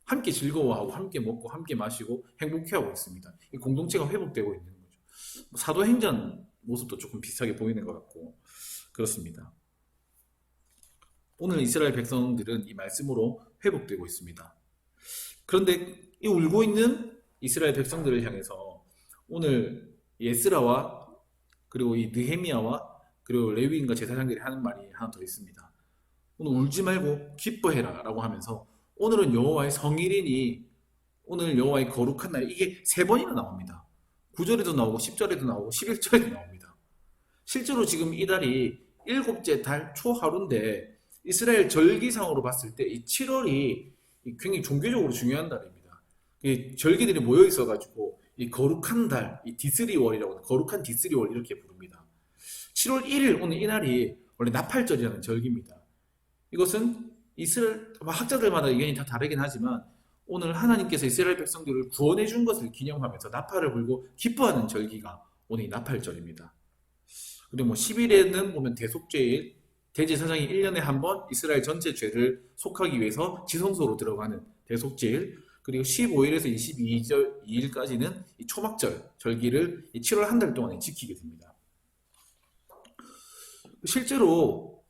함께 즐거워하고 함께 먹고 함께 마시고 행복해하고 있습니다. 이 공동체가 회복되고 있는 거죠. 사도행전 모습도 조금 비슷하게 보이는 것 같고 그렇습니다. 오늘 이스라엘 백성들은 이 말씀으로 회복되고 있습니다. 그런데 이 울고 있는 이스라엘 백성들을 향해서 오늘 에스라와 그리고 이 느헤미야와 그리고 레위인과 제사장들이 하는 말이 하나 더 있습니다. 오늘 울지 말고 기뻐해라 라고 하면서 오늘은 여호와의 성일이니 오늘 여호와의 거룩한 날, 이게 3번이나 나옵니다. 9절에도 나오고 10절에도 나오고 11절에도 나옵니다. 실제로 지금 이 달이 7째 달 초하루인데 이스라엘 절기상으로 봤을 때 이 7월이 굉장히 종교적으로 중요한 달입니다. 이 절기들이 모여 있어가지고 이 거룩한 달, 이 디스리월이라고 하는 거룩한 디스리월 이렇게 부릅니다. 7월 1일 오늘 이 날이 원래 나팔절이라는 절기입니다. 이것은 이스라엘 학자들마다 의견이 다 다르긴 하지만 오늘 하나님께서 이스라엘 백성들을 구원해 준 것을 기념하면서 나팔을 불고 기뻐하는 절기가 오늘 이 나팔절입니다. 그리고 10일에는 보면 대속죄일, 대제사장이 1년에 한 번 이스라엘 전체 죄를 속하기 위해서 지성소로 들어가는 대속죄일, 그리고 15일에서 22일까지는 이 초막절 절기를 7월 한 달 동안에 지키게 됩니다. 실제로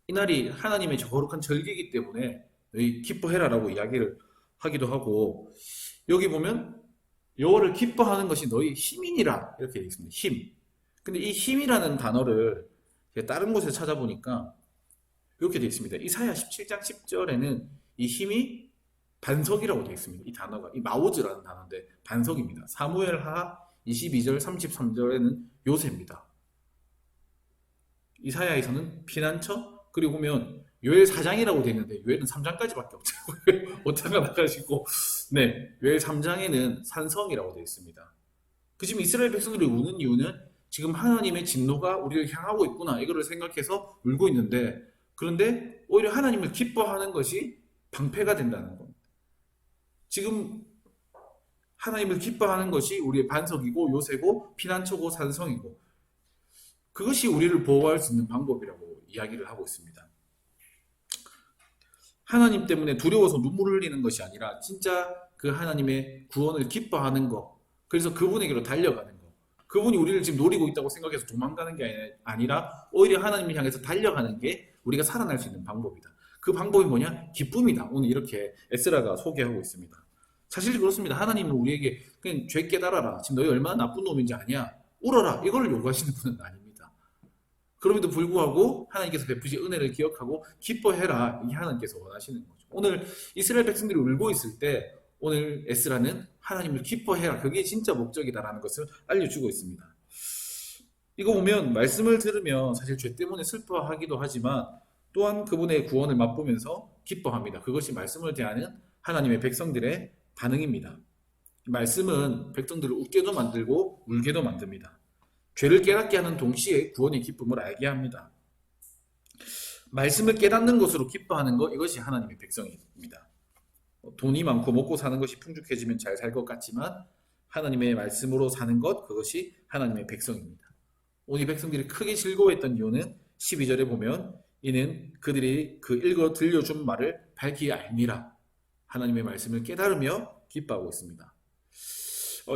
이날이 하나님의 거룩한 절기이기 때문에 너희 기뻐해라라고 이야기를 하기도 하고, 여기 보면 여호와를 기뻐하는 것이 너희 힘이니라 이렇게 되어 있습니다. 힘. 근데 이 힘이라는 단어를 제가 다른 곳에 찾아보니까 이렇게 되어 있습니다. 이사야 17장 10절에는 이 힘이 반석이라고 되어 있습니다. 이 단어가 이 마오즈라는 단어인데 반석입니다. 사무엘하 22절 33절에는 요새입니다. 이사야에서는 피난처, 그리고 보면 요엘 4장이라고 되어 있는데 요엘은 3장까지밖에 없더라고요. 오타가 나가지고 요엘 3장에는 산성이라고 되어 있습니다. 지금 이스라엘 백성들이 우는 이유는 지금 하나님의 진노가 우리를 향하고 있구나 이거를 생각해서 울고 있는데, 그런데 오히려 하나님을 기뻐하는 것이 방패가 된다는 겁니다. 지금 하나님을 기뻐하는 것이 우리의 반석이고 요새고 피난처고 산성이고, 그것이 우리를 보호할 수 있는 방법이라고 이야기를 하고 있습니다. 하나님 때문에 두려워서 눈물을 흘리는 것이 아니라 진짜 그 하나님의 구원을 기뻐하는 것, 그래서 그분에게로 달려가는 것, 그분이 우리를 지금 노리고 있다고 생각해서 도망가는 게 아니라 오히려 하나님을 향해서 달려가는 게 우리가 살아날 수 있는 방법이다. 그 방법이 뭐냐? 기쁨이다. 오늘 이렇게 에스라가 소개하고 있습니다. 사실 그렇습니다. 하나님은 우리에게 그냥 죄 깨달아라, 지금 너희 얼마나 나쁜 놈인지 아냐, 울어라, 이걸 요구하시는 분은 아닙니다. 그럼에도 불구하고 하나님께서 베푸신 은혜를 기억하고 기뻐해라, 이게 하나님께서 원하시는 거죠. 오늘 이스라엘 백성들이 울고 있을 때 오늘 에스라는 하나님을 기뻐해라, 그게 진짜 목적이다라는 것을 알려주고 있습니다. 이거 보면 말씀을 들으면 사실 죄 때문에 슬퍼하기도 하지만 또한 그분의 구원을 맛보면서 기뻐합니다. 그것이 말씀을 대하는 하나님의 백성들의 반응입니다. 말씀은 백성들을 웃게도 만들고 울게도 만듭니다. 죄를 깨닫게 하는 동시에 구원의 기쁨을 알게 합니다. 말씀을 깨닫는 것으로 기뻐하는 것, 이것이 하나님의 백성입니다. 돈이 많고 먹고 사는 것이 풍족해지면 잘 살 것 같지만 하나님의 말씀으로 사는 것, 그것이 하나님의 백성입니다. 오늘 백성들이 크게 즐거워했던 이유는 12절에 보면 이는 그들이 그 읽어 들려준 말을 밝히 알미라, 하나님의 말씀을 깨달으며 기뻐하고 있습니다.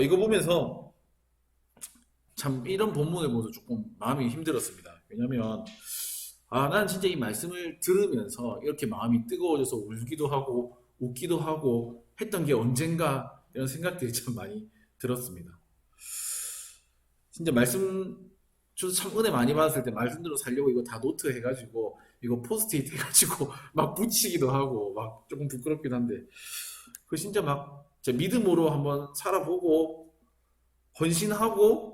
이거 보면서 참 이런 본문을 보면서 조금 마음이 힘들었습니다. 왜냐하면 난 진짜 이 말씀을 들으면서 이렇게 마음이 뜨거워져서 울기도 하고 웃기도 하고 했던 게 언젠가, 이런 생각들이 참 많이 들었습니다. 진짜 말씀, 저도 참 은혜 많이 받았을 때 말씀대로 살려고 이거 다 노트 해가지고 이거 포스트잇 해가지고 막 붙이기도 하고 막 조금 부끄럽긴 한데, 그 진짜 막 믿음으로 한번 살아보고 헌신하고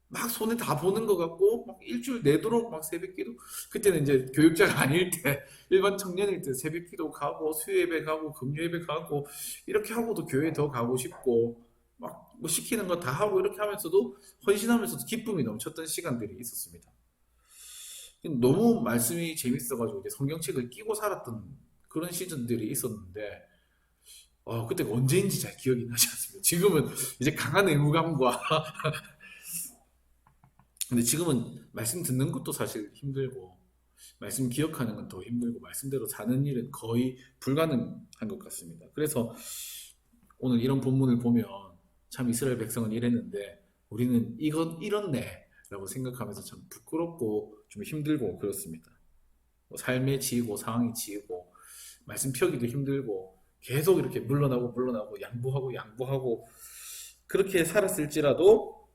막 손에 다 보는 것 같고 막 일주일 내도록 막 새벽기도, 그때는 이제 교육자가 아닐 때 일반 청년일 때 새벽기도 가고 수요예배 가고 금요예배 가고 이렇게 하고도 교회 더 가고 싶고 막 뭐 시키는 거 다 하고 이렇게 하면서도 헌신하면서도 기쁨이 넘쳤던 시간들이 있었습니다. 너무 말씀이 재밌어가지고 이제 성경책을 끼고 살았던 그런 시즌들이 있었는데 그때가 언제인지 잘 기억이 나지 않습니다. 지금은 이제 강한 의무감과 근데 지금은 말씀 듣는 것도 사실 힘들고 말씀 기억하는 건 더 힘들고 말씀대로 사는 일은 거의 불가능한 것 같습니다. 그래서 오늘 이런 본문을 보면 참 이스라엘 백성은 이랬는데 우리는 이건 이렇네 라고 생각하면서 참 부끄럽고 좀 힘들고 그렇습니다. 삶에 지이고 상황이 지이고 말씀 펴기도 힘들고 계속 이렇게 물러나고 양보하고 그렇게 살았을지라도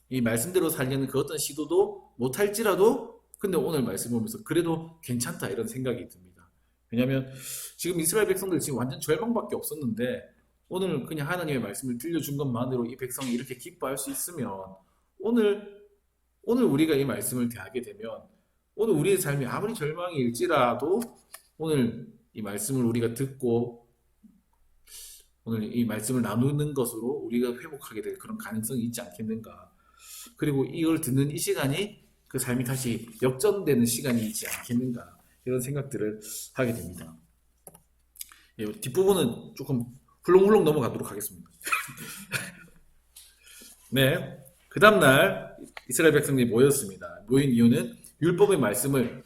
이 말씀대로 살려는 그 어떤 시도도 못할지라도 근데 오늘 말씀 보면서 그래도 괜찮다 이런 생각이 듭니다. 왜냐하면 지금 이스라엘 백성들 지금 완전 절망밖에 없었는데 오늘 그냥 하나님의 말씀을 들려준 것만으로 이 백성이 이렇게 기뻐할 수 있으면 오늘 우리가 이 말씀을 대하게 되면 오늘 우리의 삶이 아무리 절망일지라도 오늘 이 말씀을 우리가 듣고 오늘 이 말씀을 나누는 것으로 우리가 회복하게 될 그런 가능성이 있지 않겠는가. 그리고 이걸 듣는 이 시간이 그 삶이 다시 역전되는 시간이 있지 않겠는가. 이런 생각들을 하게 됩니다. 뒷부분은 조금 훌렁훌렁 넘어가도록 하겠습니다. 네, 그 다음날 이스라엘 백성들이 모였습니다. 모인 이유는 율법의 말씀을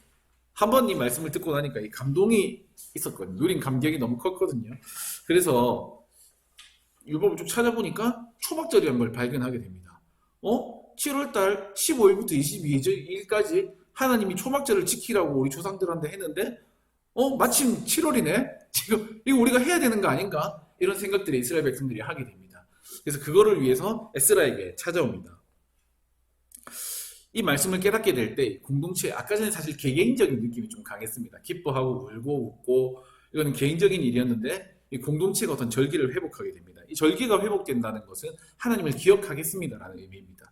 한 번 이 말씀을 듣고 나니까 이 감동이 있었거든요. 누린 감격이 너무 컸거든요. 그래서 율법을 쭉 찾아보니까 초막절이라는 걸 발견하게 됩니다. 7월달 15일부터 22일까지 하나님이 초막절을 지키라고 우리 조상들한테 했는데 마침 7월이네? 지금 이거 우리가 해야 되는 거 아닌가? 이런 생각들을 이스라엘 백성들이 하게 됩니다. 그래서 그거를 위해서 에스라에게 찾아옵니다. 이 말씀을 깨닫게 될 때 공동체, 아까 전에 사실 개개인적인 느낌이 좀 강했습니다. 기뻐하고 울고 웃고 이거는 개인적인 일이었는데 이 공동체가 어떤 절기를 회복하게 됩니다. 이 절기가 회복된다는 것은 하나님을 기억하겠습니다라는 의미입니다.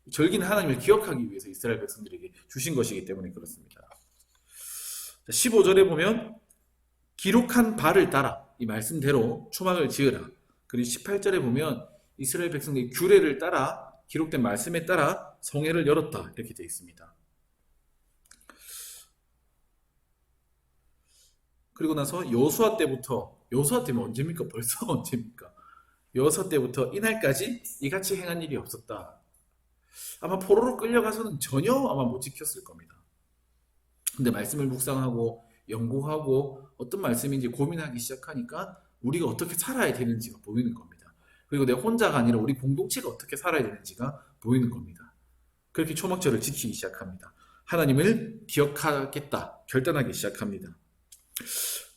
이 절기는 하나님을 기억하기 위해서 이스라엘 백성들에게 주신 것이기 때문에 그렇습니다. 15절에 보면 기록한 바를 따라 이 말씀대로 초막을 지으라. 그리고 18절에 보면 이스라엘 백성들이 규례를 따라 기록된 말씀에 따라 성회를 열었다 이렇게 되어 있습니다. 그리고 나서 여호수아 때면 언제입니까? 벌써 언제입니까? 여호수아 때부터 이날까지 이같이 행한 일이 없었다. 아마 포로로 끌려가서는 전혀 아마 못 지켰을 겁니다. 근데 말씀을 묵상하고 연구하고 어떤 말씀인지 고민하기 시작하니까 우리가 어떻게 살아야 되는지가 보이는 겁니다. 그리고 내 혼자가 아니라 우리 공동체가 어떻게 살아야 되는지가 보이는 겁니다. 그렇게 초막절을 지키기 시작합니다. 하나님을 기억하겠다 결단하기 시작합니다.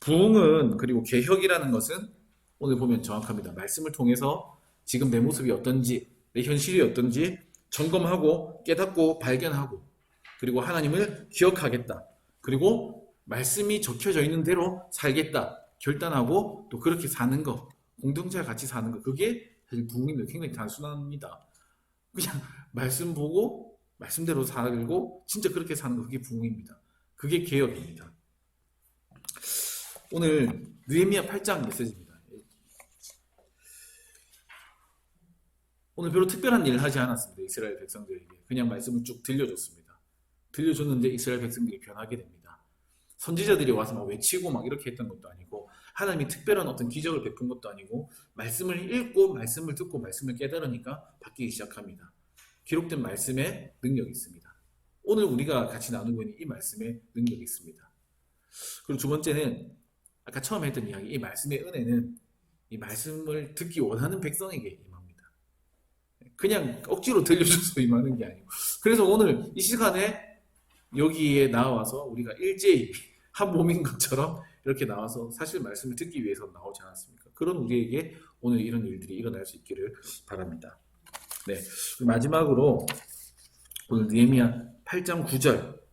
부흥은 그리고 개혁이라는 것은 오늘 보면 정확합니다. 말씀을 통해서 지금 내 모습이 어떤지 내 현실이 어떤지 점검하고 깨닫고 발견하고 그리고 하나님을 기억하겠다. 그리고 말씀이 적혀져 있는 대로 살겠다. 결단하고 또 그렇게 사는 것. 공동체와 같이 사는 것. 그게 사실 부흥입니다. 굉장히 단순합니다. 그냥 말씀 보고 말씀대로 살고 진짜 그렇게 사는 것. 그게 부흥입니다. 그게 개혁입니다. 오늘 느헤미야 8장 메시지입니다. 오늘 별로 특별한 일을 하지 않았습니다. 이스라엘 백성들에게. 그냥 말씀을 쭉 들려줬습니다. 들려줬는데 이스라엘 백성들이 변하게 됩니다. 선지자들이 와서 막 외치고 막 이렇게 했던 것도 아니고 하나님이 특별한 어떤 기적을 베푼 것도 아니고 말씀을 읽고 말씀을 듣고 말씀을 깨달으니까 바뀌기 시작합니다. 기록된 말씀에 능력이 있습니다. 오늘 우리가 같이 나누고 있는 이 말씀에 능력이 있습니다. 그리고 두 번째는 아까 처음에 했던 이야기, 이 말씀의 은혜는 이 말씀을 듣기 원하는 백성에게 임합니다. 그냥 억지로 들려줘서 임하는 게 아니고. 그래서 오늘 이 시간에 여기에 나와서 우리가 일제히 한 몸인 것처럼 이렇게 나와서 사실 말씀을 듣기 위해서 나오지 않았습니까? 그런 우리에게 오늘 이런 일들이 일어날 수 있기를 바랍니다. 네, 마지막으로 오늘 느헤미야 8장 9절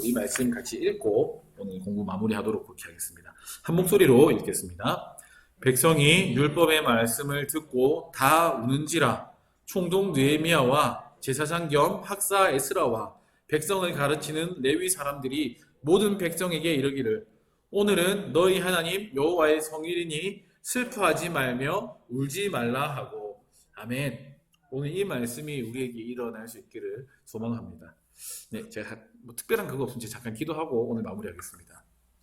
이 말씀 같이 읽고 오늘 공부 마무리하도록 그렇게 하겠습니다. 한 목소리로 읽겠습니다. 백성이 율법의 말씀을 듣고 다 우는지라. 총독 느헤미야와 제사장 겸 학사 에스라와 백성을 가르치는 레위 사람들이 모든 백성에게 이르기를 오늘은 너희 하나님 여호와의 성일이니 슬퍼하지 말며 울지 말라 하고. 아멘. 오늘 이 말씀이 우리에게 일어날 수 있기를 소망합니다. 네, 제가 뭐 특별한 그거 없으면 잠깐 기도하고 오늘 마무리하겠습니다.